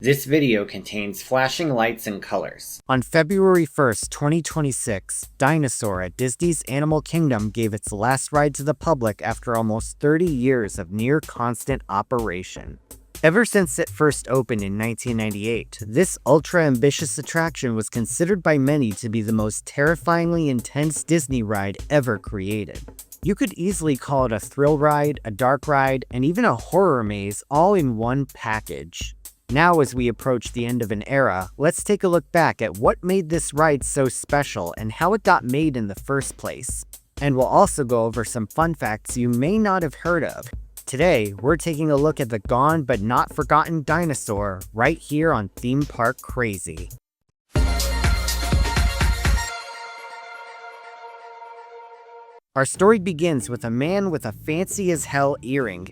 This video contains flashing lights and colors. On February 1st, 2026, Dinosaur at Disney's Animal Kingdom gave its last ride to the public after almost 30 years of near-constant operation. Ever since it first opened in 1998, this ultra-ambitious attraction was considered by many to be the most terrifyingly intense Disney ride ever created. You could easily call it a thrill ride, a dark ride, and even a horror maze all in one package. Now, as we approach the end of an era, let's take a look back at what made this ride so special and how it got made in the first place. And we'll also go over some fun facts you may not have heard of. Today, we're taking a look at the gone but not forgotten dinosaur right here on Theme Park Crazy. Our story begins with a man with a fancy as hell earring,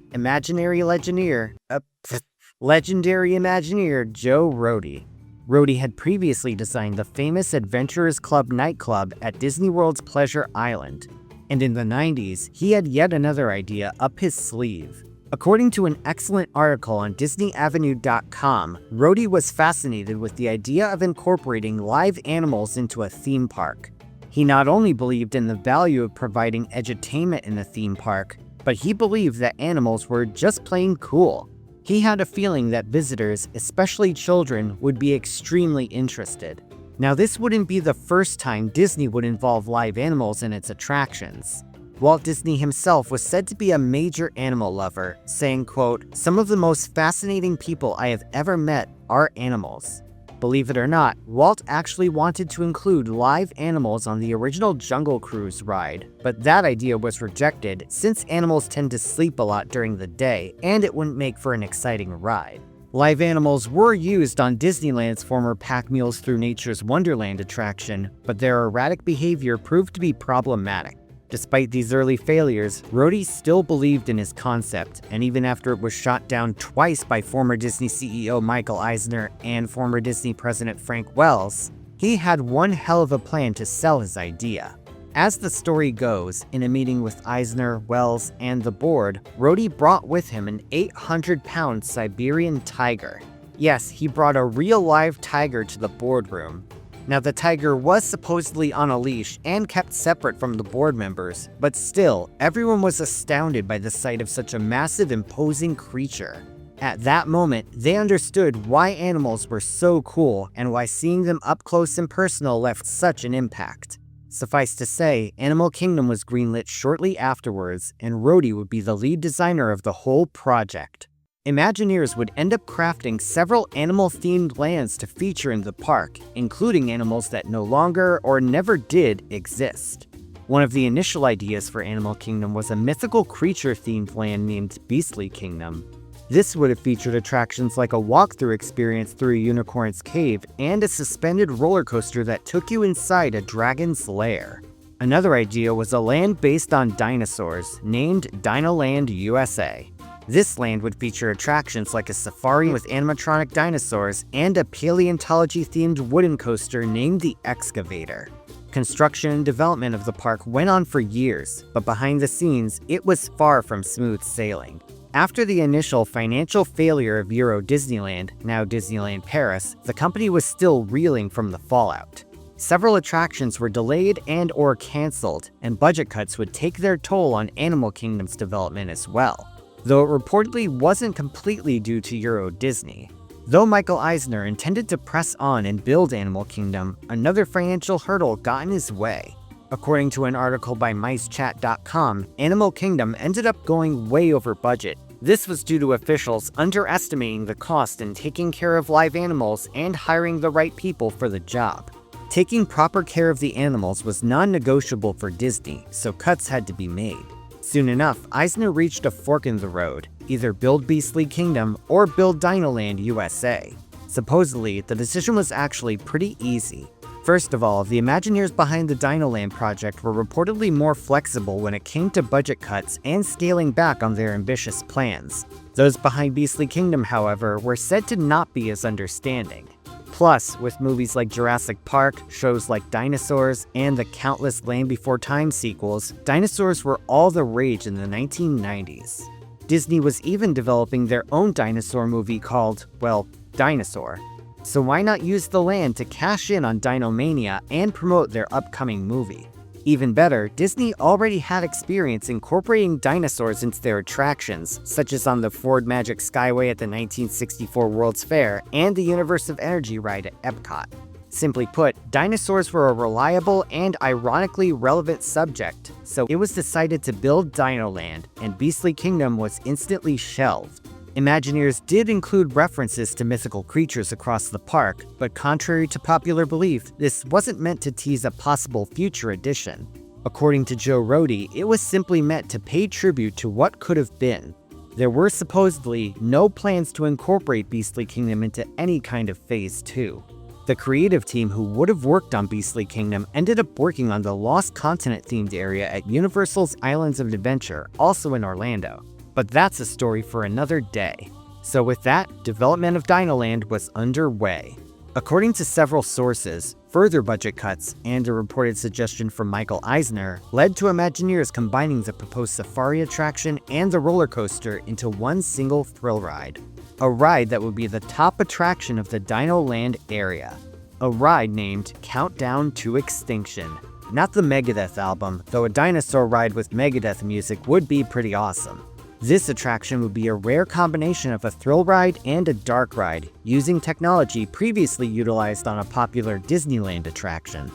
legendary Imagineer Joe Rohde. Rohde had previously designed the famous Adventurers Club nightclub at Disney World's Pleasure Island, and in the 90s, he had yet another idea up his sleeve. According to an excellent article on DisneyAvenue.com, Rohde was fascinated with the idea of incorporating live animals into a theme park. He not only believed in the value of providing edutainment in a theme park, but he believed that animals were just plain cool. He had a feeling that visitors, especially children, would be extremely interested. Now, this wouldn't be the first time Disney would involve live animals in its attractions. Walt Disney himself was said to be a major animal lover, saying, quote, "Some of the most fascinating people I have ever met are animals." Believe it or not, Walt actually wanted to include live animals on the original Jungle Cruise ride, but that idea was rejected since animals tend to sleep a lot during the day and it wouldn't make for an exciting ride. Live animals were used on Disneyland's former Pack Mules Through Nature's Wonderland attraction, but their erratic behavior proved to be problematic. Despite these early failures, Rohde still believed in his concept, and even after it was shot down twice by former Disney CEO Michael Eisner and former Disney President Frank Wells, he had one hell of a plan to sell his idea. As the story goes, in a meeting with Eisner, Wells, and the board, Rohde brought with him an 800-pound Siberian tiger. Yes, he brought a real live tiger to the boardroom. Now, the tiger was supposedly on a leash and kept separate from the board members, but still, everyone was astounded by the sight of such a massive, imposing creature. At that moment, they understood why animals were so cool and why seeing them up close and personal left such an impact. Suffice to say, Animal Kingdom was greenlit shortly afterwards, and Rohde would be the lead designer of the whole project. Imagineers would end up crafting several animal-themed lands to feature in the park, including animals that no longer or never did exist. One of the initial ideas for Animal Kingdom was a mythical creature-themed land named Beastly Kingdom. This would have featured attractions like a walkthrough experience through a unicorn's cave and a suspended roller coaster that took you inside a dragon's lair. Another idea was a land based on dinosaurs, named Dinoland USA. This land would feature attractions like a safari with animatronic dinosaurs and a paleontology-themed wooden coaster named the Excavator. Construction and development of the park went on for years, but behind the scenes, it was far from smooth sailing. After the initial financial failure of Euro Disneyland, now Disneyland Paris, the company was still reeling from the fallout. Several attractions were delayed and/or canceled, and budget cuts would take their toll on Animal Kingdom's development as well, though it reportedly wasn't completely due to Euro Disney. Though Michael Eisner intended to press on and build Animal Kingdom, another financial hurdle got in his way. According to an article by MiceChat.com, Animal Kingdom ended up going way over budget. This was due to officials underestimating the cost in taking care of live animals and hiring the right people for the job. Taking proper care of the animals was non-negotiable for Disney, so cuts had to be made. Soon enough, Eisner reached a fork in the road, either build Beastly Kingdom or build Dinoland USA. Supposedly, the decision was actually pretty easy. First of all, the Imagineers behind the Dinoland project were reportedly more flexible when it came to budget cuts and scaling back on their ambitious plans. Those behind Beastly Kingdom, however, were said to not be as understanding. Plus, with movies like Jurassic Park, shows like Dinosaurs, and the countless Land Before Time sequels, dinosaurs were all the rage in the 1990s. Disney was even developing their own dinosaur movie called, well, Dinosaur. So why not use the land to cash in on Dinomania and promote their upcoming movie? Even better, Disney already had experience incorporating dinosaurs into their attractions, such as on the Ford Magic Skyway at the 1964 World's Fair and the Universe of Energy ride at Epcot. Simply put, dinosaurs were a reliable and ironically relevant subject, so it was decided to build Dinoland, and Beastly Kingdom was instantly shelved. Imagineers did include references to mythical creatures across the park, but contrary to popular belief, this wasn't meant to tease a possible future edition. According to Joe Rohde, it was simply meant to pay tribute to what could have been. There were supposedly no plans to incorporate Beastly Kingdom into any kind of Phase 2. The creative team who would have worked on Beastly Kingdom ended up working on the Lost Continent themed area at Universal's Islands of Adventure, also in Orlando. But that's a story for another day. So with that, development of Dinoland was underway. According to several sources, further budget cuts and a reported suggestion from Michael Eisner led to Imagineers combining the proposed safari attraction and the roller coaster into one single thrill ride. A ride that would be the top attraction of the Dinoland area. A ride named Countdown to Extinction. Not the Megadeth album, though a dinosaur ride with Megadeth music would be pretty awesome. This attraction would be a rare combination of a thrill ride and a dark ride, using technology previously utilized on a popular Disneyland attraction.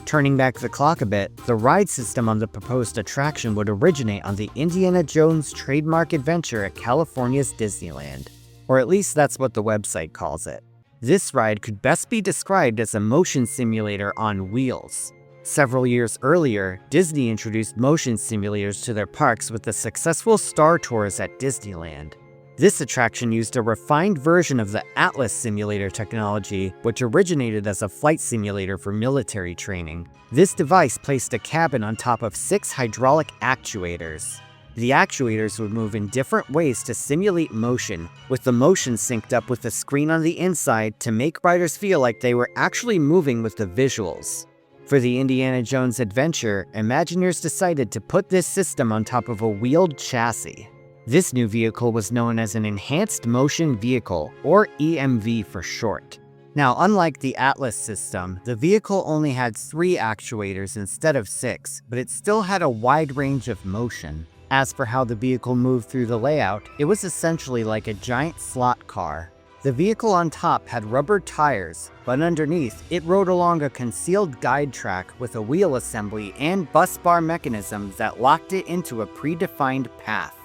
Turning back the clock a bit, the ride system on the proposed attraction would originate on the Indiana Jones trademark adventure at California's Disneyland. Or at least that's what the website calls it. This ride could best be described as a motion simulator on wheels. Several years earlier, Disney introduced motion simulators to their parks with the successful Star Tours at Disneyland. This attraction used a refined version of the Atlas simulator technology, which originated as a flight simulator for military training. This device placed a cabin on top of 6 hydraulic actuators. The actuators would move in different ways to simulate motion, with the motion synced up with the screen on the inside to make riders feel like they were actually moving with the visuals. For the Indiana Jones adventure, Imagineers decided to put this system on top of a wheeled chassis. This new vehicle was known as an Enhanced Motion Vehicle, or EMV for short. Now, unlike the Atlas system, the vehicle only had 3 actuators instead of 6, but it still had a wide range of motion. As for how the vehicle moved through the layout, it was essentially like a giant slot car. The vehicle on top had rubber tires, but underneath, it rode along a concealed guide track with a wheel assembly and bus bar mechanism that locked it into a predefined path.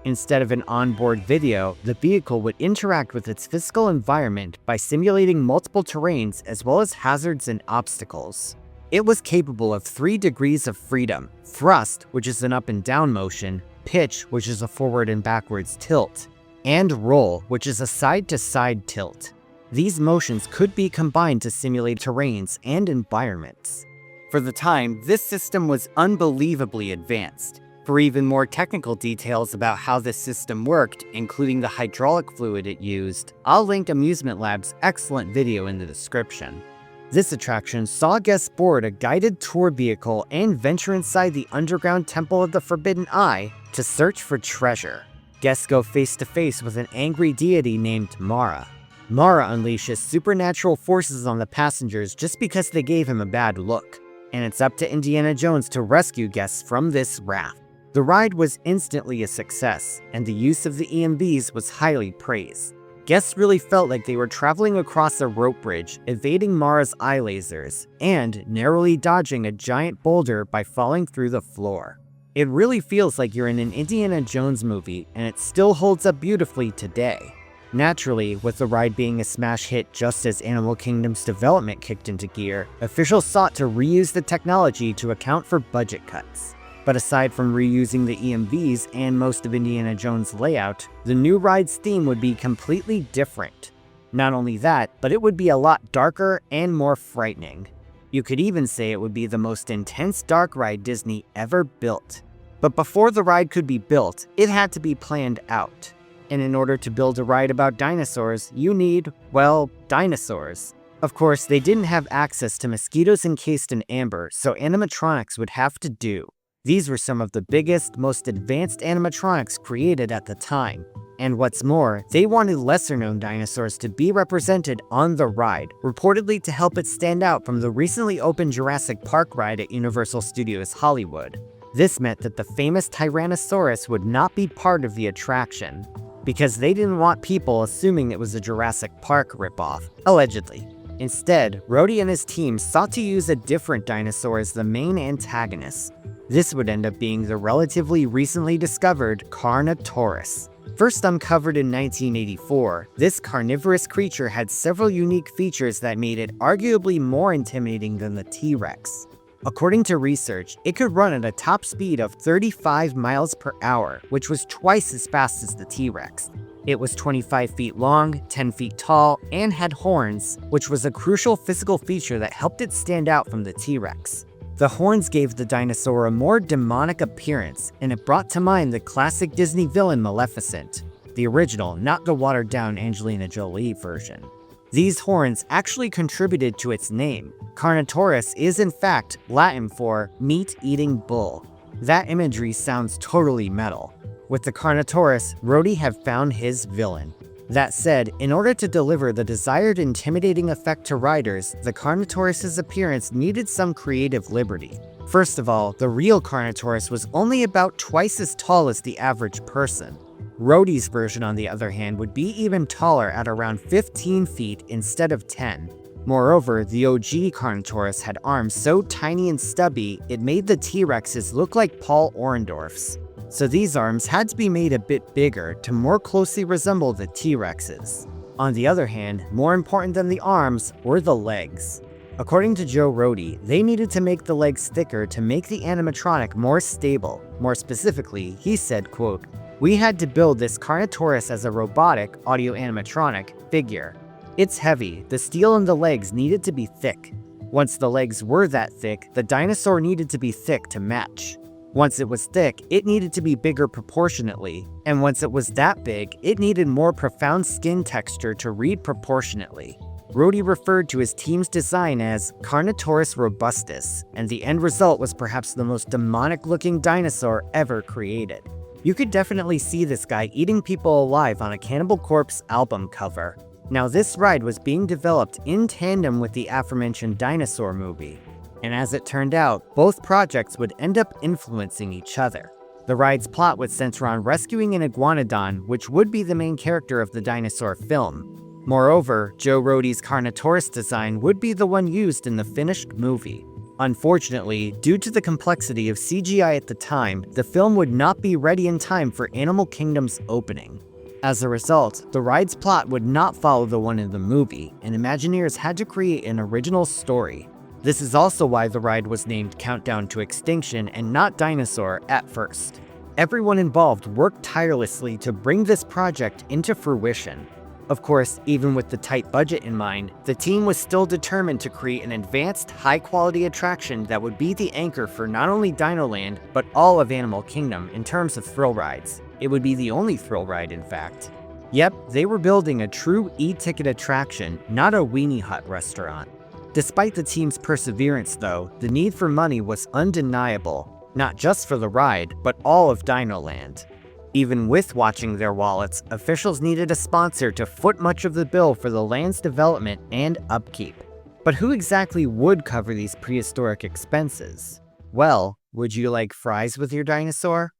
Instead of an onboard video, the vehicle would interact with its physical environment by simulating multiple terrains as well as hazards and obstacles. It was capable of 3 degrees of freedom: thrust, which is an up and down motion, pitch, which is a forward and backwards tilt, and roll, which is a side-to-side tilt. These motions could be combined to simulate terrains and environments. For the time, this system was unbelievably advanced. For even more technical details about how this system worked, including the hydraulic fluid it used, I'll link Amusement Lab's excellent video in the description. This attraction saw guests board a guided tour vehicle and venture inside the underground Temple of the Forbidden Eye to search for treasure. Guests go face-to-face with an angry deity named Mara. Mara unleashes supernatural forces on the passengers just because they gave him a bad look, and it's up to Indiana Jones to rescue guests from this wrath. The ride was instantly a success, and the use of the EMVs was highly praised. Guests really felt like they were traveling across a rope bridge, evading Mara's eye lasers, and narrowly dodging a giant boulder by falling through the floor. It really feels like you're in an Indiana Jones movie, and it still holds up beautifully today. Naturally, with the ride being a smash hit just as Animal Kingdom's development kicked into gear, officials sought to reuse the technology to account for budget cuts. But aside from reusing the EMVs and most of Indiana Jones' layout, the new ride's theme would be completely different. Not only that, but it would be a lot darker and more frightening. You could even say it would be the most intense dark ride Disney ever built. But before the ride could be built, it had to be planned out. And in order to build a ride about dinosaurs, you need, well, dinosaurs. Of course, they didn't have access to mosquitoes encased in amber, so animatronics would have to do. These were some of the biggest, most advanced animatronics created at the time. And what's more, they wanted lesser-known dinosaurs to be represented on the ride, reportedly to help it stand out from the recently opened Jurassic Park ride at Universal Studios Hollywood. This meant that the famous Tyrannosaurus would not be part of the attraction, because they didn't want people assuming it was a Jurassic Park ripoff, allegedly. Instead, Rhodey and his team sought to use a different dinosaur as the main antagonist. This would end up being the relatively recently discovered Carnotaurus. First uncovered in 1984, this carnivorous creature had several unique features that made it arguably more intimidating than the T-Rex. According to research, it could run at a top speed of 35 miles per hour, which was twice as fast as the T-Rex. It was 25 feet long, 10 feet tall, and had horns, which was a crucial physical feature that helped it stand out from the T-Rex. The horns gave the dinosaur a more demonic appearance, and it brought to mind the classic Disney villain Maleficent, the original, not the watered-down Angelina Jolie version. These horns actually contributed to its name. Carnotaurus is in fact Latin for meat-eating bull. That imagery sounds totally metal. With the Carnotaurus, Rhodey have found his villain. That said, in order to deliver the desired intimidating effect to riders, the Carnotaurus's appearance needed some creative liberty. First of all, the real Carnotaurus was only about twice as tall as the average person. Rhodey's version, on the other hand, would be even taller at around 15 feet instead of 10. Moreover, the OG Carnotaurus had arms so tiny and stubby, it made the T-Rexes look like Paul Orndorff's. So these arms had to be made a bit bigger to more closely resemble the T-Rexes. On the other hand, more important than the arms were the legs. According to Joe Rhodey, they needed to make the legs thicker to make the animatronic more stable. More specifically, he said, quote, "We had to build this Carnotaurus as a robotic, audio animatronic figure. It's heavy, the steel in the legs needed to be thick. Once the legs were that thick, the dinosaur needed to be thick to match. Once it was thick, it needed to be bigger proportionately, and once it was that big, it needed more profound skin texture to read proportionately." Rhodey referred to his team's design as Carnotaurus robustus, and the end result was perhaps the most demonic-looking dinosaur ever created. You could definitely see this guy eating people alive on a Cannibal Corpse album cover. Now, this ride was being developed in tandem with the aforementioned Dinosaur movie. And as it turned out, both projects would end up influencing each other. The ride's plot would center on rescuing an iguanodon, which would be the main character of the dinosaur film. Moreover, Joe Rhodey's Carnotaurus design would be the one used in the finished movie. Unfortunately, due to the complexity of CGI at the time, the film would not be ready in time for Animal Kingdom's opening. As a result, the ride's plot would not follow the one in the movie, and Imagineers had to create an original story. This is also why the ride was named Countdown to Extinction and not Dinosaur at first. Everyone involved worked tirelessly to bring this project into fruition. Of course, even with the tight budget in mind, the team was still determined to create an advanced, high-quality attraction that would be the anchor for not only Dinoland, but all of Animal Kingdom in terms of thrill rides. It would be the only thrill ride, in fact. Yep, they were building a true e-ticket attraction, not a weenie hut restaurant. Despite the team's perseverance, though, the need for money was undeniable, not just for the ride, but all of Dinoland. Even with watching their wallets, officials needed a sponsor to foot much of the bill for the land's development and upkeep. But who exactly would cover these prehistoric expenses? Well, would you like fries with your dinosaur?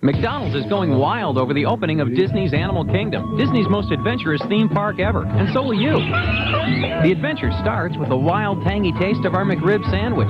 McDonald's is going wild over the opening of Disney's Animal Kingdom, Disney's most adventurous theme park ever, and so will you. The adventure starts with the wild, tangy taste of our McRib sandwich.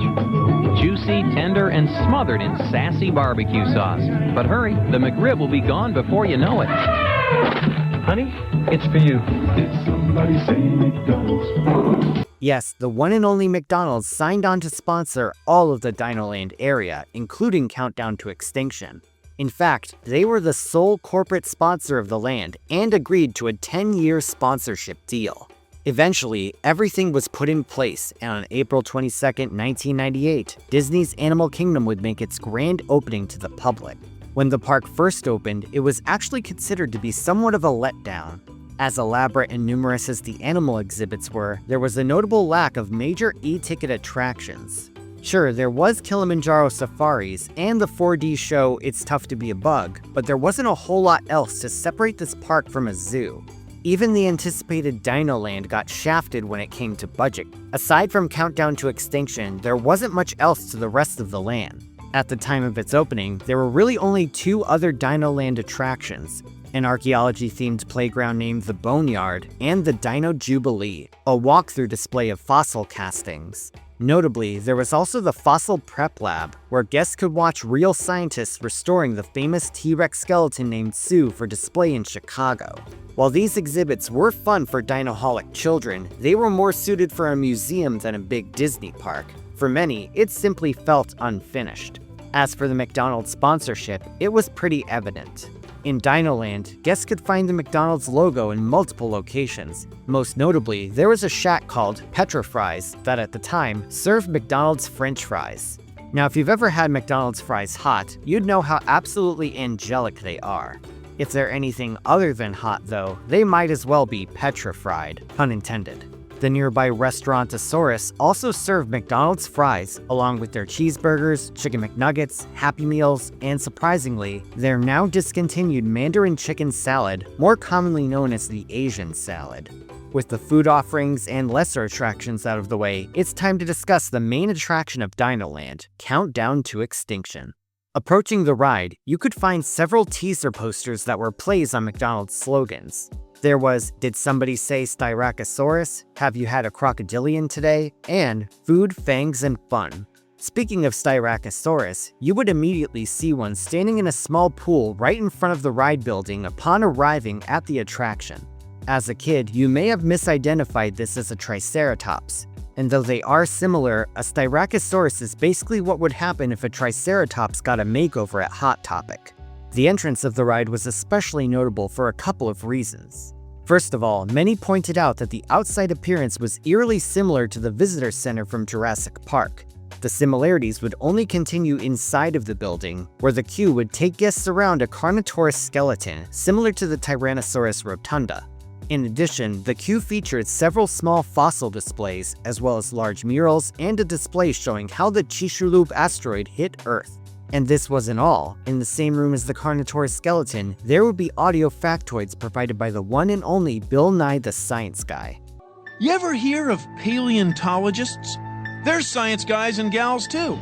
Juicy, tender, and smothered in sassy barbecue sauce. But hurry, the McRib will be gone before you know it. Honey, it's for you. Did somebody say McDonald's? Yes, the one and only McDonald's signed on to sponsor all of the Dinoland area, including Countdown to Extinction. In fact, they were the sole corporate sponsor of the land and agreed to a 10-year sponsorship deal. Eventually, everything was put in place, and on April 22, 1998, Disney's Animal Kingdom would make its grand opening to the public. When the park first opened, it was actually considered to be somewhat of a letdown. As elaborate and numerous as the animal exhibits were, there was a notable lack of major e-ticket attractions. Sure, there was Kilimanjaro safaris and the 4D show It's Tough to Be a Bug, but there wasn't a whole lot else to separate this park from a zoo. Even the anticipated Dinoland got shafted when it came to budget. Aside from Countdown to Extinction, there wasn't much else to the rest of the land. At the time of its opening, there were really only 2 other Dinoland attractions: an archaeology-themed playground named the Boneyard, and the Dino Jubilee, a walkthrough display of fossil castings. Notably, there was also the Fossil Prep Lab, where guests could watch real scientists restoring the famous T-Rex skeleton named Sue for display in Chicago. While these exhibits were fun for dinoholic children, they were more suited for a museum than a big Disney park. For many, it simply felt unfinished. As for the McDonald's sponsorship, it was pretty evident. In Dinoland, guests could find the McDonald's logo in multiple locations. Most notably, there was a shack called Petra Fries that at the time served McDonald's French fries. Now, if you've ever had McDonald's fries hot, you'd know how absolutely angelic they are. If they're anything other than hot though, they might as well be petrified, pun intended. The nearby Restaurantosaurus also served McDonald's fries, along with their cheeseburgers, chicken McNuggets, Happy Meals, and surprisingly, their now discontinued Mandarin chicken salad, more commonly known as the Asian salad. With the food offerings and lesser attractions out of the way, it's time to discuss the main attraction of Dinoland, Countdown to Extinction. Approaching the ride, you could find several teaser posters that were plays on McDonald's slogans. There was, "Did somebody say Styracosaurus? Have you had a crocodilian today?" and "Food, Fangs, and Fun." Speaking of Styracosaurus, you would immediately see one standing in a small pool right in front of the ride building upon arriving at the attraction. As a kid, you may have misidentified this as a Triceratops. And though they are similar, a Styracosaurus is basically what would happen if a Triceratops got a makeover at Hot Topic. The entrance of the ride was especially notable for a couple of reasons. First of all, many pointed out that the outside appearance was eerily similar to the visitor center from Jurassic Park. The similarities would only continue inside of the building, where the queue would take guests around a Carnotaurus skeleton, similar to the Tyrannosaurus rotunda. In addition, the queue featured several small fossil displays, as well as large murals and a display showing how the Chicxulub asteroid hit Earth. And this wasn't all. In the same room as the Carnotaurus skeleton, there would be audio factoids provided by the one and only Bill Nye the Science Guy. You ever hear of paleontologists? They're science guys and gals too.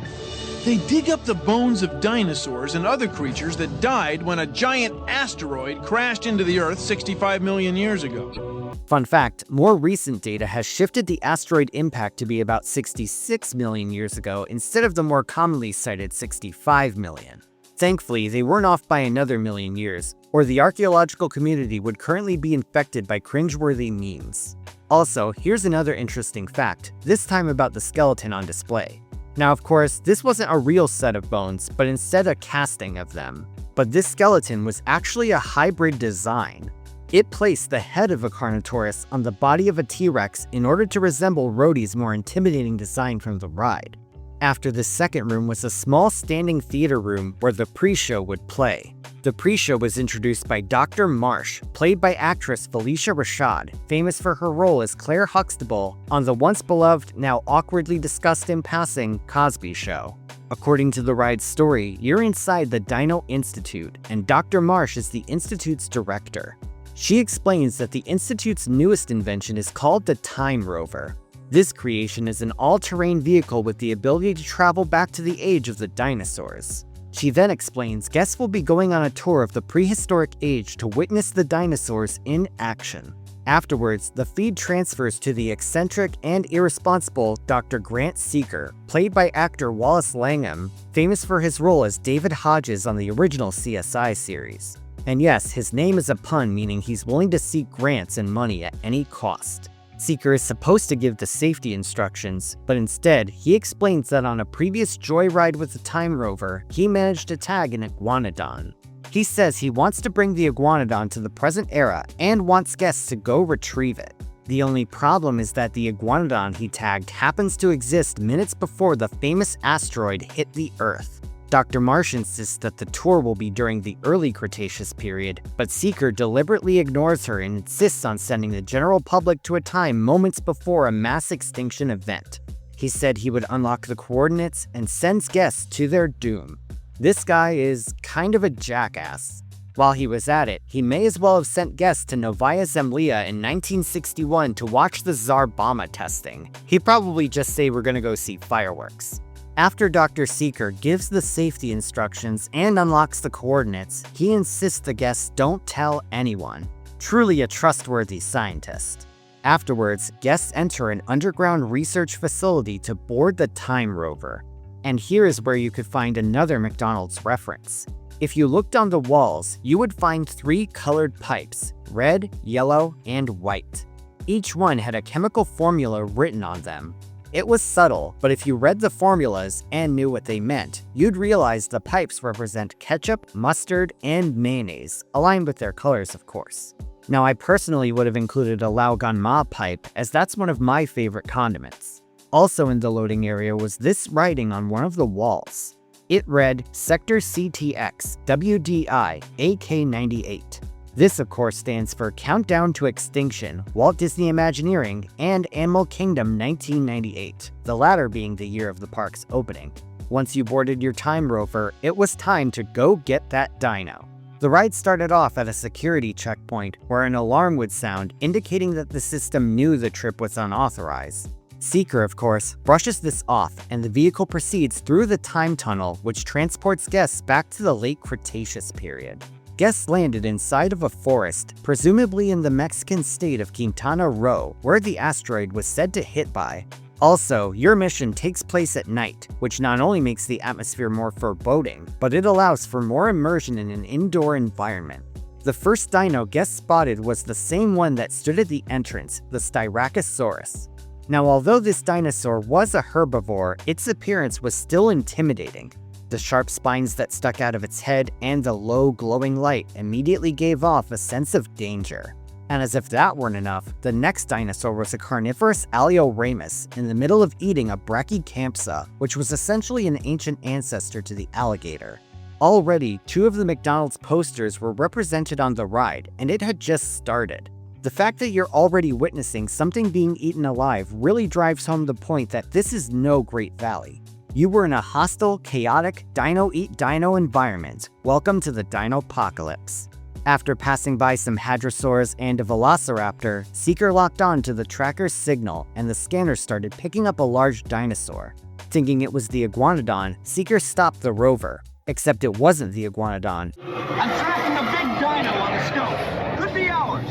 They dig up the bones of dinosaurs and other creatures that died when a giant asteroid crashed into the Earth 65 million years ago. Fun fact, more recent data has shifted the asteroid impact to be about 66 million years ago instead of the more commonly cited 65 million. Thankfully, they weren't off by another million years, or the archaeological community would currently be infected by cringeworthy memes. Also, here's another interesting fact, this time about the skeleton on display. Now, of course, this wasn't a real set of bones, but instead a casting of them. But this skeleton was actually a hybrid design. It placed the head of a Carnotaurus on the body of a T-Rex in order to resemble Rhodey's more intimidating design from the ride. After the second room was a small standing theater room where the pre-show would play. The pre-show was introduced by Dr. Marsh, played by actress Felicia Rashad, famous for her role as Claire Huxtable on the once beloved, now awkwardly discussed in passing, Cosby Show. According to the ride's story, you're inside the Dino Institute, and Dr. Marsh is the Institute's director. She explains that the Institute's newest invention is called the Time Rover. This creation is an all-terrain vehicle with the ability to travel back to the age of the dinosaurs. She then explains guests will be going on a tour of the prehistoric age to witness the dinosaurs in action. Afterwards, the feed transfers to the eccentric and irresponsible Dr. Grant Seeker, played by actor Wallace Langham, famous for his role as David Hodges on the original CSI series. And yes, his name is a pun, meaning he's willing to seek grants and money at any cost. Seeker is supposed to give the safety instructions, but instead, he explains that on a previous joyride with the Time Rover, he managed to tag an iguanodon. He says he wants to bring the iguanodon to the present era and wants guests to go retrieve it. The only problem is that the iguanodon he tagged happens to exist minutes before the famous asteroid hit the Earth. Dr. Marsh insists that the tour will be during the early Cretaceous period, but Seeker deliberately ignores her and insists on sending the general public to a time moments before a mass extinction event. He said he would unlock the coordinates and sends guests to their doom. This guy is kind of a jackass. While he was at it, he may as well have sent guests to Novaya Zemlya in 1961 to watch the Tsar Bomba testing. He'd probably just say we're gonna go see fireworks. After Dr. Seeker gives the safety instructions and unlocks the coordinates, he insists the guests don't tell anyone. Truly a trustworthy scientist. Afterwards, guests enter an underground research facility to board the Time Rover. And here is where you could find another McDonald's reference. If you looked on the walls, you would find 3 colored pipes, red, yellow, and white. Each one had a chemical formula written on them. It was subtle, but if you read the formulas and knew what they meant, you'd realize the pipes represent ketchup, mustard, and mayonnaise, aligned with their colors, of course. Now, I personally would have included a Laogan pipe, as that's one of my favorite condiments. Also in the loading area was this writing on one of the walls. It read, Sector CTX, WDI, AK-98. This, of course, stands for Countdown to Extinction, Walt Disney Imagineering, and Animal Kingdom 1998, the latter being the year of the park's opening. Once you boarded your Time Rover, it was time to go get that dino. The ride started off at a security checkpoint where an alarm would sound, indicating that the system knew the trip was unauthorized. Seeker, of course, brushes this off, and the vehicle proceeds through the time tunnel, which transports guests back to the late Cretaceous period. Guests landed inside of a forest, presumably in the Mexican state of Quintana Roo, where the asteroid was said to hit by. Also, your mission takes place at night, which not only makes the atmosphere more foreboding, but it allows for more immersion in an indoor environment. The first dino guests spotted was the same one that stood at the entrance, the Styracosaurus. Now, although this dinosaur was a herbivore, its appearance was still intimidating. The sharp spines that stuck out of its head and the low glowing light immediately gave off a sense of danger. And as if that weren't enough, the next dinosaur was a carnivorous Alioramus in the middle of eating a Brachycampsa, which was essentially an ancient ancestor to the alligator. Already, 2 of the McDonald's posters were represented on the ride, and it had just started. The fact that you're already witnessing something being eaten alive really drives home the point that this is no Great Valley. You were in a hostile, chaotic, dino-eat-dino environment. Welcome to the Dinopocalypse. After passing by some hadrosaurs and a velociraptor, Seeker locked on to the tracker's signal, and the scanner started picking up a large dinosaur. Thinking it was the Iguanodon, Seeker stopped the rover. Except it wasn't the Iguanodon. I'm tracking a big dino on the scope. Could be ours.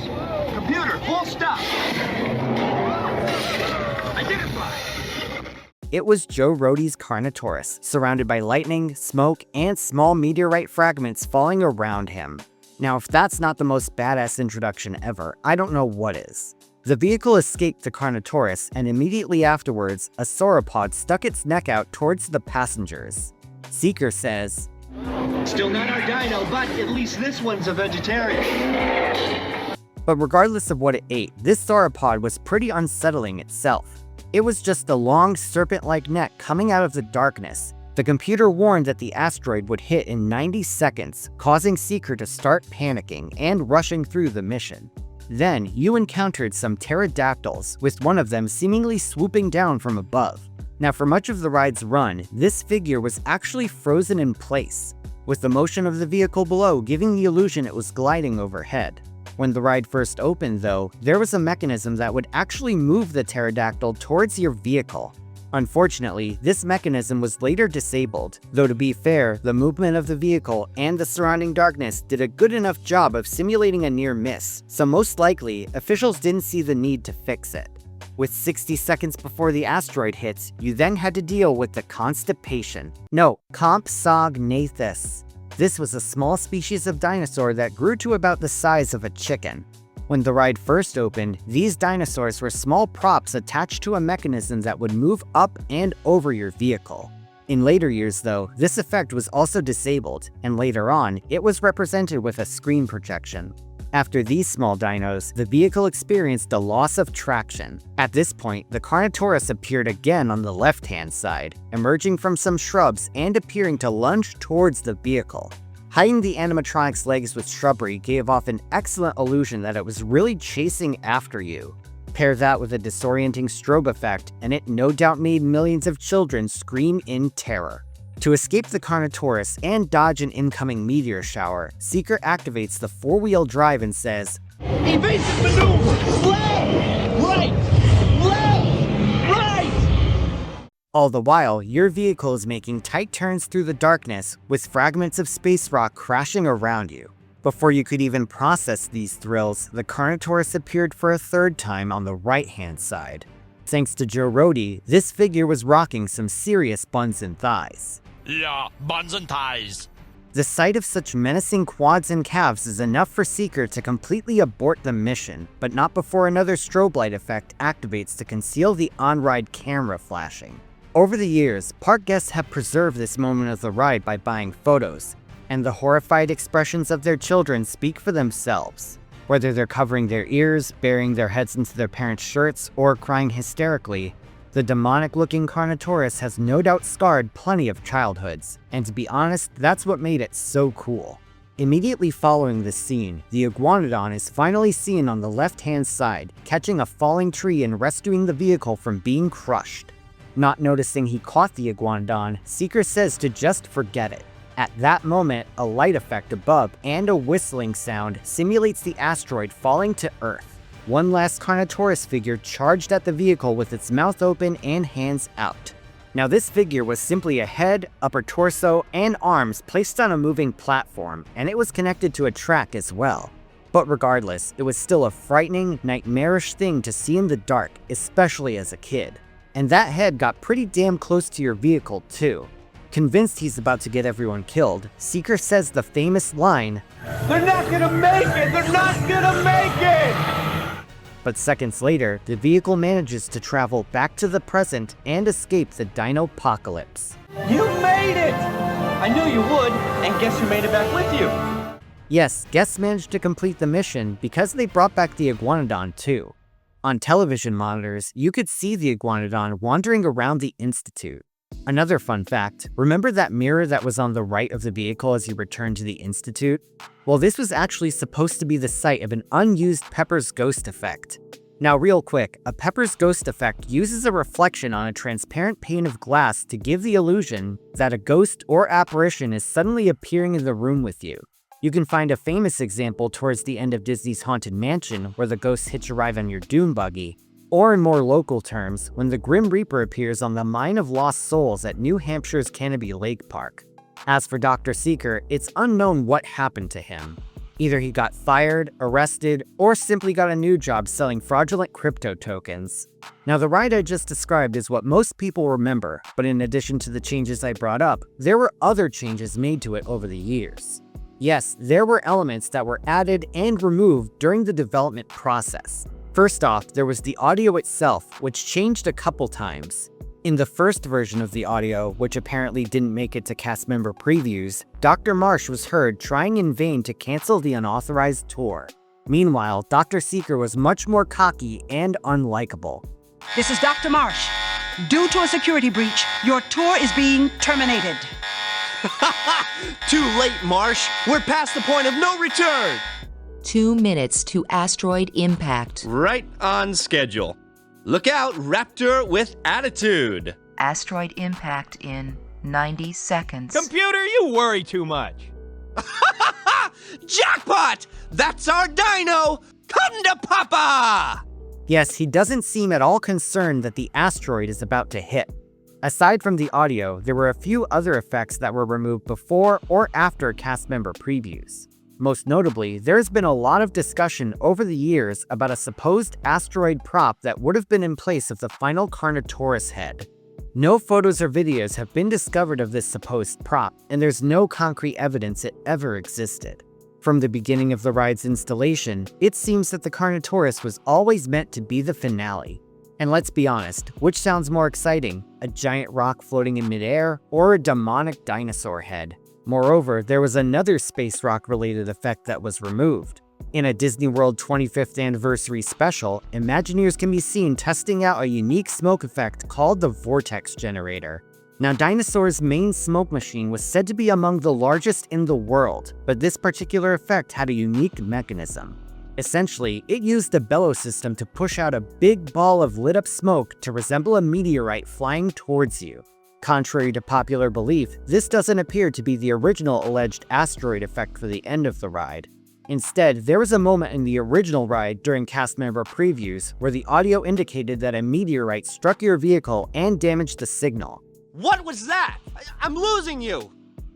Computer, full stop. Identify. It was Joe Rohde's Carnotaurus, surrounded by lightning, smoke, and small meteorite fragments falling around him. Now, if that's not the most badass introduction ever, I don't know what is. The vehicle escaped the Carnotaurus, and immediately afterwards, a sauropod stuck its neck out towards the passengers. Seeker says, Still not our dino, but at least this one's a vegetarian. But regardless of what it ate, this sauropod was pretty unsettling itself. It was just a long serpent-like neck coming out of the darkness. The computer warned that the asteroid would hit in 90 seconds, causing Seeker to start panicking and rushing through the mission. Then, you encountered some pterodactyls, with one of them seemingly swooping down from above. Now, for much of the ride's run, this figure was actually frozen in place, with the motion of the vehicle below giving the illusion it was gliding overhead. When the ride first opened, though, there was a mechanism that would actually move the pterodactyl towards your vehicle. Unfortunately, this mechanism was later disabled, though to be fair, the movement of the vehicle and the surrounding darkness did a good enough job of simulating a near miss, so most likely, officials didn't see the need to fix it. With 60 seconds before the asteroid hits, you then had to deal with the constipation. No, Compsognathus. This was a small species of dinosaur that grew to about the size of a chicken. When the ride first opened, these dinosaurs were small props attached to a mechanism that would move up and over your vehicle. In later years, though, this effect was also disabled, and later on, it was represented with a screen projection. After these small dinos, the vehicle experienced a loss of traction. At this point, the Carnotaurus appeared again on the left-hand side, emerging from some shrubs and appearing to lunge towards the vehicle. Hiding the animatronic's legs with shrubbery gave off an excellent illusion that it was really chasing after you. Pair that with a disorienting strobe effect, and it no doubt made millions of children scream in terror. To escape the Carnotaurus and dodge an incoming meteor shower, Seeker activates the four-wheel drive and says, Evasive maneuver! Left! Right! Left! Right! all the while, your vehicle is making tight turns through the darkness with fragments of space rock crashing around you. Before you could even process these thrills, the Carnotaurus appeared for a third time on the right-hand side. Thanks to Joe Rohde, this figure was rocking some serious buns and thighs. Yeah, buns and ties. The sight of such menacing quads and calves is enough for Seeker to completely abort the mission, but not before another strobe light effect activates to conceal the on-ride camera flashing. Over the years, park guests have preserved this moment of the ride by buying photos, and the horrified expressions of their children speak for themselves. Whether they're covering their ears, burying their heads into their parents' shirts, or crying hysterically, the demonic-looking Carnotaurus has no doubt scarred plenty of childhoods, and to be honest, that's what made it so cool. Immediately following this scene, the Iguanodon is finally seen on the left-hand side, catching a falling tree and rescuing the vehicle from being crushed. Not noticing he caught the Iguanodon, Seeker says to just forget it. At that moment, a light effect above and a whistling sound simulates the asteroid falling to Earth. One last Carnotaurus figure charged at the vehicle with its mouth open and hands out. Now this figure was simply a head, upper torso, and arms placed on a moving platform, and it was connected to a track as well. But regardless, it was still a frightening, nightmarish thing to see in the dark, especially as a kid. And that head got pretty damn close to your vehicle too. Convinced he's about to get everyone killed, Seeker says the famous line, They're not gonna make it! They're not gonna make it! but seconds later, the vehicle manages to travel back to the present and escape the Dino-pocalypse. You made it! I knew you would, and guess who made it back with you? Yes, guests managed to complete the mission because they brought back the Iguanodon too. On television monitors, you could see the Iguanodon wandering around the Institute. Another fun fact, remember that mirror that was on the right of the vehicle as you returned to the Institute? Well, this was actually supposed to be the site of an unused Pepper's Ghost effect. Now real quick, a Pepper's Ghost effect uses a reflection on a transparent pane of glass to give the illusion that a ghost or apparition is suddenly appearing in the room with you. You can find a famous example towards the end of Disney's Haunted Mansion where the ghosts hitch a ride on your dune buggy, or in more local terms, when the Grim Reaper appears on the Mine of Lost Souls at New Hampshire's Canopy Lake Park. As for Dr. Seeker, it's unknown what happened to him. Either he got fired, arrested, or simply got a new job selling fraudulent crypto tokens. Now the ride I just described is what most people remember, but in addition to the changes I brought up, there were other changes made to it over the years. Yes, there were elements that were added and removed during the development process. First off, there was the audio itself, which changed a couple times. In the first version of the audio, which apparently didn't make it to cast member previews, Dr. Marsh was heard trying in vain to cancel the unauthorized tour. Meanwhile, Dr. Seeker was much more cocky and unlikable. This is Dr. Marsh. Due to a security breach, your tour is being terminated. Too late, Marsh. We're past the point of no return. 2 minutes to asteroid impact. Right on schedule. Look out, Raptor with attitude. Asteroid impact in 90 seconds. Computer, you worry too much. Jackpot! That's our dino! Kunda Papa! Yes, he doesn't seem at all concerned that the asteroid is about to hit. Aside from the audio, there were a few other effects that were removed before or after cast member previews. Most notably, there's been a lot of discussion over the years about a supposed asteroid prop that would have been in place of the final Carnotaurus head. No photos or videos have been discovered of this supposed prop, and there's no concrete evidence it ever existed. From the beginning of the ride's installation, it seems that the Carnotaurus was always meant to be the finale. And let's be honest, which sounds more exciting, a giant rock floating in midair or a demonic dinosaur head? Moreover, there was another space rock related effect that was removed. In a Disney World 25th Anniversary special, Imagineers can be seen testing out a unique smoke effect called the Vortex Generator. Now, Dinosaur's main smoke machine was said to be among the largest in the world, but this particular effect had a unique mechanism. Essentially, it used a bellow system to push out a big ball of lit-up smoke to resemble a meteorite flying towards you. Contrary to popular belief, this doesn't appear to be the original alleged asteroid effect for the end of the ride. Instead, there was a moment in the original ride during cast member previews where the audio indicated that a meteorite struck your vehicle and damaged the signal. What was that? I'm losing you!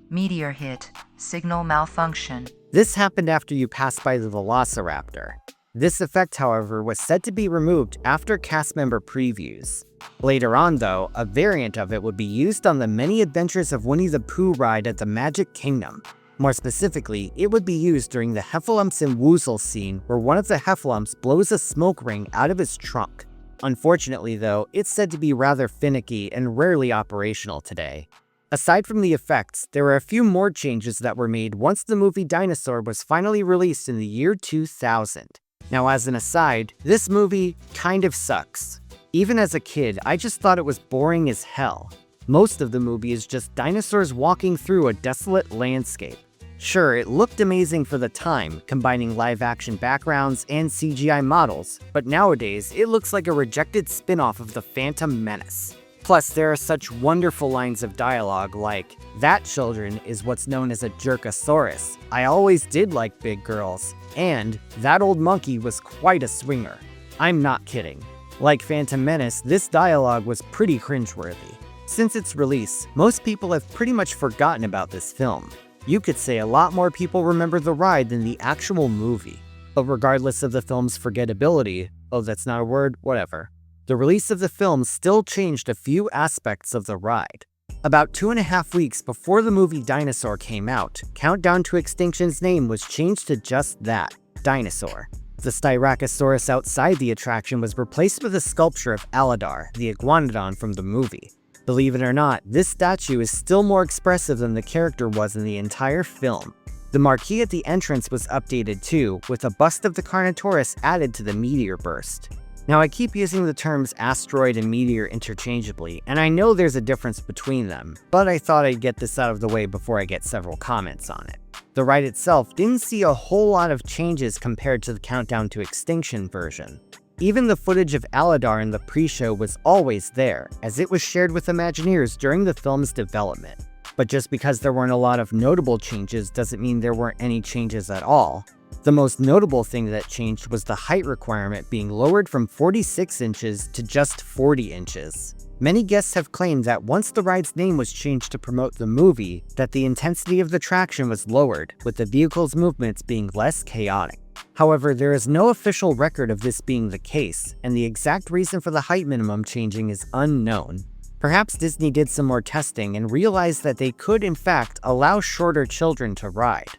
Meteor hit. Signal malfunction. This happened after you passed by the Velociraptor. This effect, however, was said to be removed after cast member previews. Later on, though, a variant of it would be used on the Many Adventures of Winnie the Pooh ride at the Magic Kingdom. More specifically, it would be used during the Heffalumps and Woozle scene where one of the Heffalumps blows a smoke ring out of his trunk. Unfortunately, though, it's said to be rather finicky and rarely operational today. Aside from the effects, there were a few more changes that were made once the movie Dinosaur was finally released in the year 2000. Now, as an aside, this movie kind of sucks. Even as a kid, I just thought it was boring as hell. Most of the movie is just dinosaurs walking through a desolate landscape. Sure, it looked amazing for the time, combining live-action backgrounds and CGI models, but nowadays it looks like a rejected spin-off of The Phantom Menace. Plus, there are such wonderful lines of dialogue like, "That, children, is what's known as a jerkosaurus. I always did like big girls," and "That old monkey was quite a swinger." I'm not kidding. Like Phantom Menace, this dialogue was pretty cringeworthy. Since its release, most people have pretty much forgotten about this film. You could say a lot more people remember the ride than the actual movie. But regardless of the film's forgettability, oh, that's not a word, whatever, the release of the film still changed a few aspects of the ride. About 2.5 weeks before the movie Dinosaur came out, Countdown to Extinction's name was changed to just that, Dinosaur. The Styracosaurus outside the attraction was replaced with a sculpture of Aladar, the iguanodon from the movie. Believe it or not, this statue is still more expressive than the character was in the entire film. The marquee at the entrance was updated too, with a bust of the Carnotaurus added to the meteor burst. Now, I keep using the terms asteroid and meteor interchangeably, and I know there's a difference between them, but I thought I'd get this out of the way before I get several comments on it. The ride itself didn't see a whole lot of changes compared to the Countdown to Extinction version. Even the footage of Aladar in the pre-show was always there, as it was shared with Imagineers during the film's development. But just because there weren't a lot of notable changes doesn't mean there weren't any changes at all. The most notable thing that changed was the height requirement being lowered from 46 inches to just 40 inches. Many guests have claimed that once the ride's name was changed to promote the movie, that the intensity of the traction was lowered, with the vehicle's movements being less chaotic. However, there is no official record of this being the case, and the exact reason for the height minimum changing is unknown. Perhaps Disney did some more testing and realized that they could in fact allow shorter children to ride.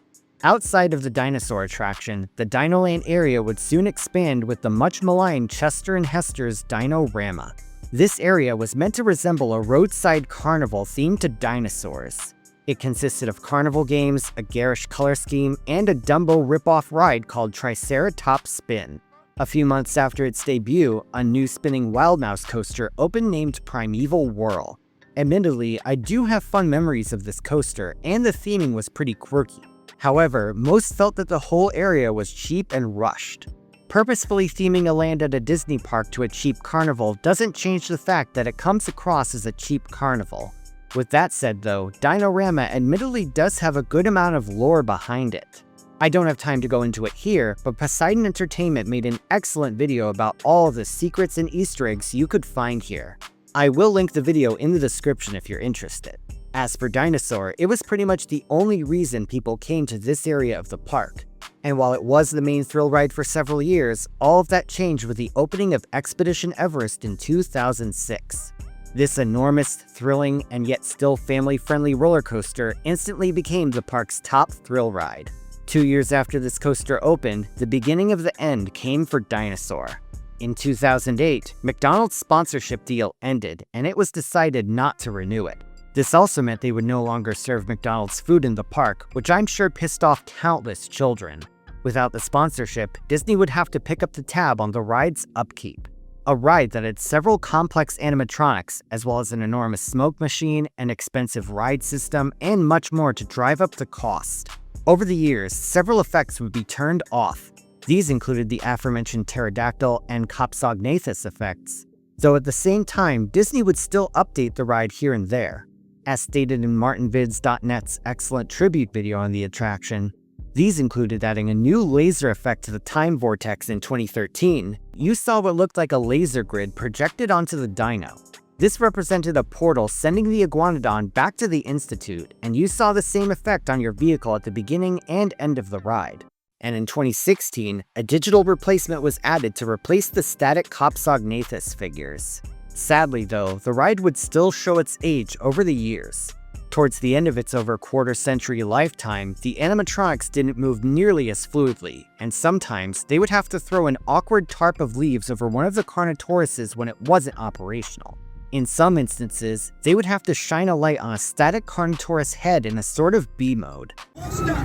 Outside of the dinosaur attraction, the Dinoland area would soon expand with the much maligned Chester and Hester's Dinorama. This area was meant to resemble a roadside carnival themed to dinosaurs. It consisted of carnival games, a garish color scheme, and a Dumbo ripoff ride called Triceratops Spin. A few months after its debut, a new spinning Wild Mouse coaster opened named Primeval Whirl. Admittedly, I do have fun memories of this coaster, and the theming was pretty quirky. However, most felt that the whole area was cheap and rushed. Purposefully theming a land at a Disney park to a cheap carnival doesn't change the fact that it comes across as a cheap carnival. With that said though, Dinorama admittedly does have a good amount of lore behind it. I don't have time to go into it here, but Poseidon Entertainment made an excellent video about all of the secrets and Easter eggs you could find here. I will link the video in the description if you're interested. As for Dinosaur, it was pretty much the only reason people came to this area of the park. And while it was the main thrill ride for several years, all of that changed with the opening of Expedition Everest in 2006. This enormous, thrilling, and yet still family-friendly roller coaster instantly became the park's top thrill ride. 2 years after this coaster opened, the beginning of the end came for Dinosaur. In 2008, McDonald's sponsorship deal ended, and it was decided not to renew it. This also meant they would no longer serve McDonald's food in the park, which I'm sure pissed off countless children. Without the sponsorship, Disney would have to pick up the tab on the ride's upkeep. A ride that had several complex animatronics, as well as an enormous smoke machine, an expensive ride system, and much more to drive up the cost. Over the years, several effects would be turned off. These included the aforementioned pterodactyl and Compsognathus effects, though at the same time, Disney would still update the ride here and there. As stated in martinvids.net's excellent tribute video on the attraction, these included adding a new laser effect to the time vortex in 2013. You saw what looked like a laser grid projected onto the dino. This represented a portal sending the iguanodon back to the Institute, and you saw the same effect on your vehicle at the beginning and end of the ride. And in 2016, a digital replacement was added to replace the static Compsognathus figures. Sadly though, the ride would still show its age over the years. Towards the end of its over quarter-century lifetime, the animatronics didn't move nearly as fluidly, and sometimes they would have to throw an awkward tarp of leaves over one of the Carnotauruses when it wasn't operational. In some instances, they would have to shine a light on a static Carnotaurus head in a sort of B mode. Stop!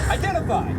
Identify!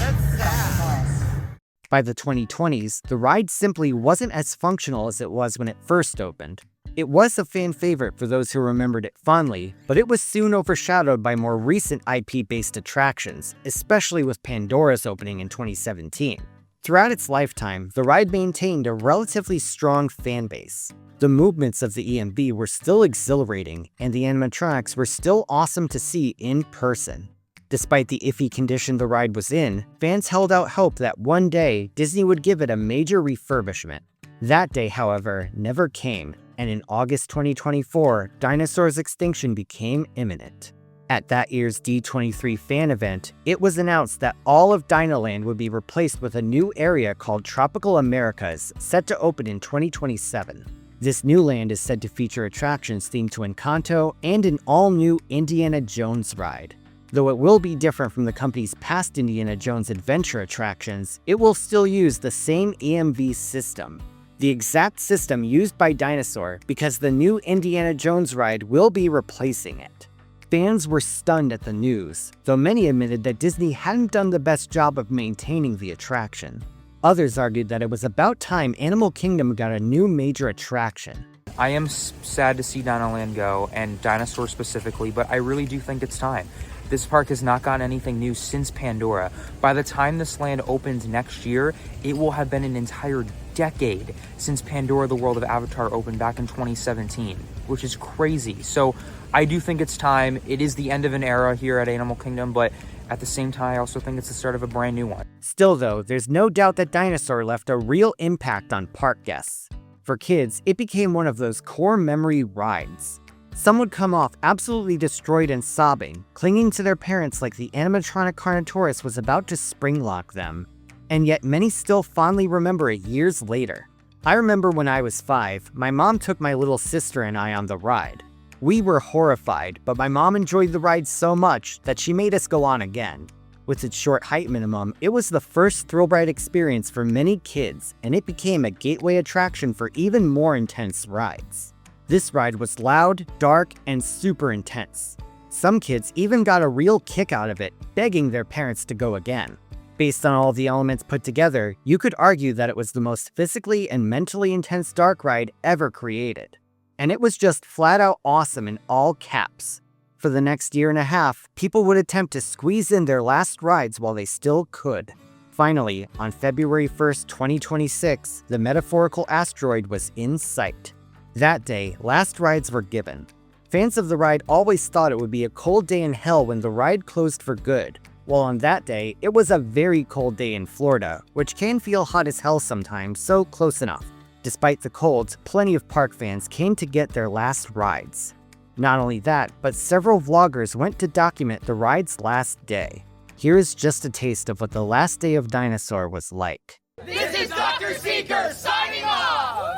That's sad. By the 2020s, the ride simply wasn't as functional as it was when it first opened. It was a fan favorite for those who remembered it fondly, but it was soon overshadowed by more recent IP-based attractions, especially with Pandora's opening in 2017. Throughout its lifetime, the ride maintained a relatively strong fan base. The movements of the EMB were still exhilarating, and the animatronics were still awesome to see in person. Despite the iffy condition the ride was in, fans held out hope that one day Disney would give it a major refurbishment. That day, however, never came, and in August 2024, Dinosaur's extinction became imminent. At that year's D23 fan event, it was announced that all of Dinoland would be replaced with a new area called Tropical Americas, set to open in 2027. This new land is said to feature attractions themed to Encanto and an all-new Indiana Jones ride. Though it will be different from the company's past Indiana Jones adventure attractions, it will still use the same EMV system. The exact system used by Dinosaur, because the new Indiana Jones ride will be replacing it. Fans were stunned at the news, though many admitted that Disney hadn't done the best job of maintaining the attraction. Others argued that it was about time Animal Kingdom got a new major attraction. I am sad to see Dinoland go, and Dinosaur specifically, but I really do think it's time. This park has not gotten anything new since Pandora. By the time this land opens next year, it will have been an entire decade since Pandora the World of Avatar opened back in 2017, which is crazy. So I do think it's time. It is the end of an era here at Animal Kingdom, but at the same time, I also think it's the start of a brand new one. Still though, there's no doubt that Dinosaur left a real impact on park guests. For kids, it became one of those core memory rides. Some would come off absolutely destroyed and sobbing, clinging to their parents like the animatronic Carnotaurus was about to springlock them. And yet many still fondly remember it years later. I remember when I was 5, my mom took my little sister and I on the ride. We were horrified, but my mom enjoyed the ride so much that she made us go on again. With its short height minimum, it was the first thrill ride experience for many kids, and it became a gateway attraction for even more intense rides. This ride was loud, dark, and super intense. Some kids even got a real kick out of it, begging their parents to go again. Based on all the elements put together, you could argue that it was the most physically and mentally intense dark ride ever created. And it was just flat out awesome in all caps. For the next year and a half, people would attempt to squeeze in their last rides while they still could. Finally, on February 1st, 2026, the metaphorical asteroid was in sight. That day, last rides were given. Fans of the ride always thought it would be a cold day in hell when the ride closed for good. Well, on that day, it was a very cold day in Florida, which can feel hot as hell sometimes, so close enough. Despite the cold, plenty of park fans came to get their last rides. Not only that, but several vloggers went to document the ride's last day. Here is just a taste of what the last day of Dinosaur was like. This is Dr. Seeker signing off!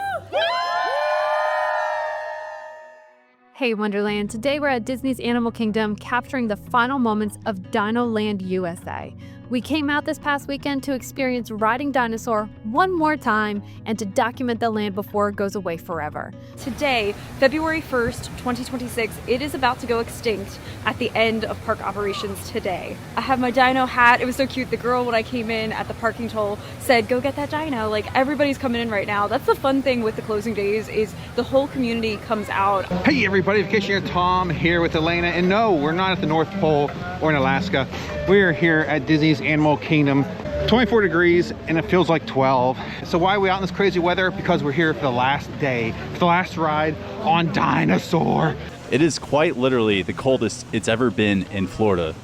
Hey Wonderland, today we're at Disney's Animal Kingdom capturing the final moments of Dinoland USA. We came out this past weekend to experience riding Dinosaur one more time and to document the land before it goes away forever. Today, February 1st, 2026, it is about to go extinct at the end of park operations today. I have my dino hat. It was so cute. The girl, when I came in at the parking toll, said, go get that dino. Like, everybody's coming in right now. That's the fun thing with the closing days is the whole community comes out. Hey everybody, Vacation here, Tom here with Elena. And no, we're not at the North Pole or in Alaska. We're here at Disney's Animal Kingdom. 24 degrees and it feels like 12. So why are we out in this crazy weather? Because we're here for the last day, for the last ride on Dinosaur. It is quite literally the coldest it's ever been in Florida.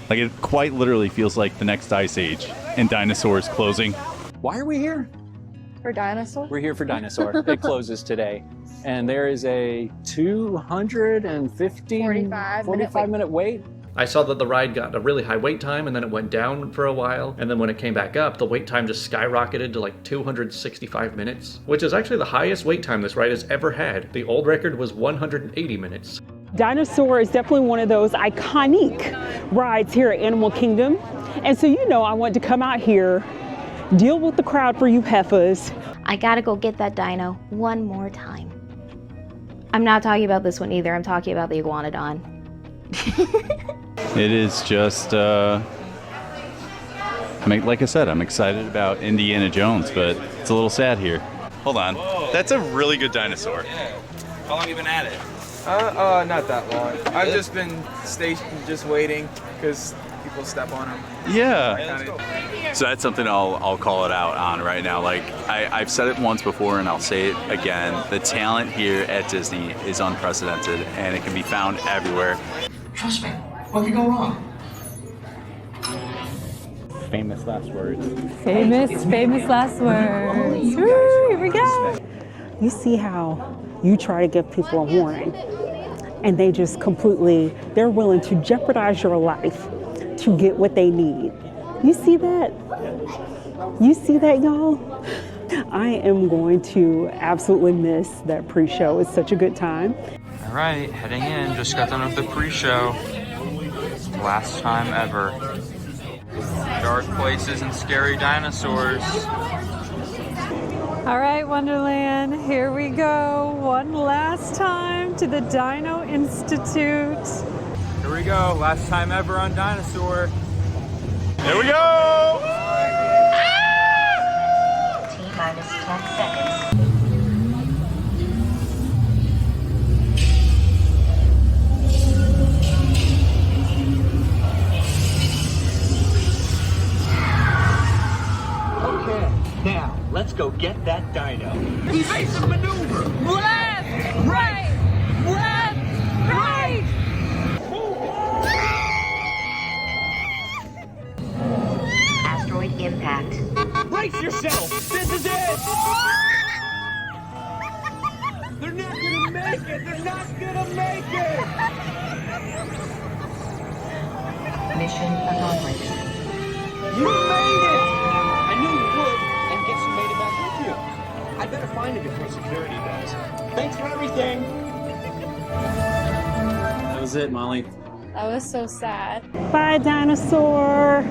Like, it quite literally feels like the next ice age and Dinosaur is closing. Why are we here? For Dinosaur? We're here for Dinosaur. It closes today. And there is a 45 minute wait. I saw that the ride got a really high wait time and then it went down for a while. And then when it came back up, the wait time just skyrocketed to like 265 minutes, which is actually the highest wait time this ride has ever had. The old record was 180 minutes. Dinosaur is definitely one of those iconic rides here at Animal Kingdom. And so, you know, I want to come out here, deal with the crowd for you heifers. I gotta go get that dino one more time. I'm not talking about this one either. I'm talking about the Iguanodon. It is just, I mean, like I said, I'm excited about Indiana Jones, but it's a little sad here. Hold on. Whoa. That's a really good dinosaur. Yeah. How long have you been at it? Not that long. I've just been stationed, just waiting, because people step on them. Yeah. So that's something I'll call it out on right now. Like, I've said it once before and I'll say it again. The talent here at Disney is unprecedented and it can be found everywhere. Trust me, what could go wrong? Famous last words. Famous last words. Woo, here we go. You see how you try to give people a warning and they just completely, they're willing to jeopardize your life to get what they need. You see that? You see that, y'all? I am going to absolutely miss that pre-show. It's such a good time. All right, heading in. Just got done with the pre-show. Last time ever. Dark places and scary dinosaurs. All right, Wonderland, here we go. One last time to the Dino Institute. Here we go, last time ever on Dinosaur. Here we go! T-minus 10 seconds. Okay, now let's go get that dino. Evasive maneuver! Left, right, left, right! Asteroid impact. Brace yourself! This is it! They're not gonna make it! They're not gonna make it! Mission accomplished. You made it! I knew you would, and guess who made it back with you? I better find it before security does. Thanks for everything! That was it, Molly. That was so sad. Bye, Dinosaur.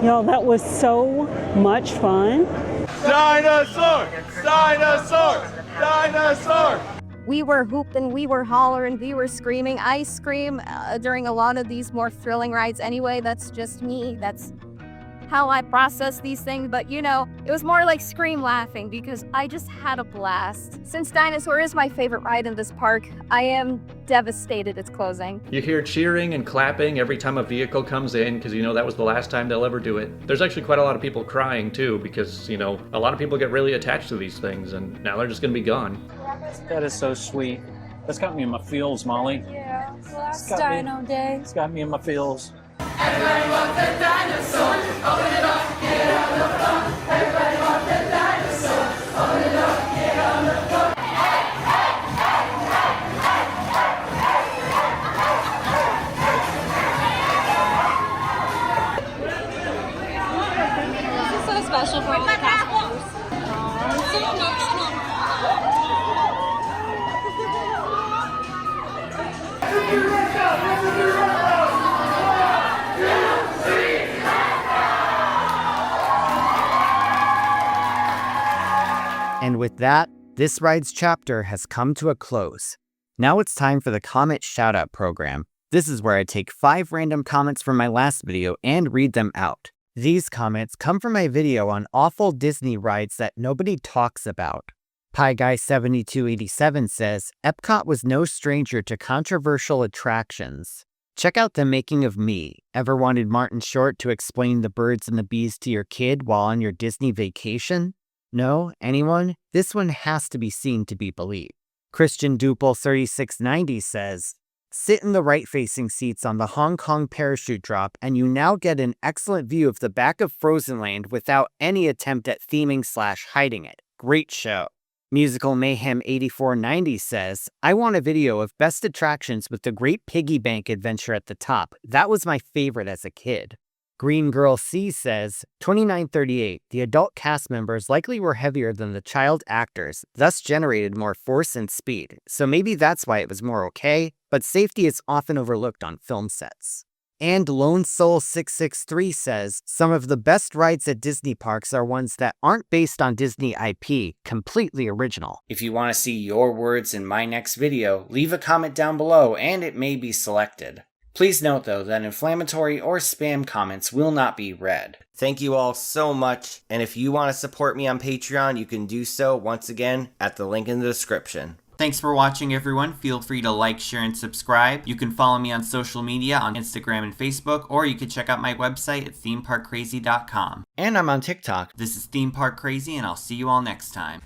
Y'all, that was so much fun. Dinosaur! Dinosaur! Dinosaur! We were hooping, we were hollering, we were screaming. I scream during a lot of these more thrilling rides anyway. That's just me. That's how I process these things. But you know, it was more like scream laughing because I just had a blast. Since Dinosaur is my favorite ride in this park, I am devastated it's closing. You hear cheering and clapping every time a vehicle comes in because you know that was the last time they'll ever do it. There's actually quite a lot of people crying too because, you know, a lot of people get really attached to these things and now they're just gonna be gone. That is so sweet. That's got me in my feels, Molly. Yeah, last Dino Day. It's got me in my feels. Everybody wants a dinosaur. Open it up, get on the floor. Everybody wants a dinosaur. Open it up, get on the floor. This is so special for all the cast members. It's so emotional. Let's go! And with that, this ride's chapter has come to a close. Now it's time for the comment shoutout program. This is where I take 5 random comments from my last video and read them out. These comments come from my video on awful Disney rides that nobody talks about. PieGuy7287 says, Epcot was no stranger to controversial attractions. Check out the making of Me. Ever wanted Martin Short to explain the birds and the bees to your kid while on your Disney vacation? No? Anyone? This one has to be seen to be believed. Christian Duple 3690 says, sit in the right-facing seats on the Hong Kong parachute drop and you now get an excellent view of the back of Frozen Land without any attempt at theming/hiding it. Great show. Musical Mayhem 8490 says, I want a video of best attractions with the Great Piggy Bank adventure at the top. That was my favorite as a kid. Green Girl C says, 2938, the adult cast members likely were heavier than the child actors, thus generated more force and speed. So maybe that's why it was more okay, but safety is often overlooked on film sets. And Lone Soul 663 says, some of the best rides at Disney parks are ones that aren't based on Disney IP, completely original. If you want to see your words in my next video, leave a comment down below and it may be selected. Please note though that inflammatory or spam comments will not be read. Thank you all so much, and if you want to support me on Patreon, you can do so once again at the link in the description. Thanks for watching everyone. Feel free to like, share, and subscribe. You can follow me on social media on Instagram and Facebook, or you can check out my website at themeparkcrazy.com. And I'm on TikTok. This is Theme Park Crazy, and I'll see you all next time.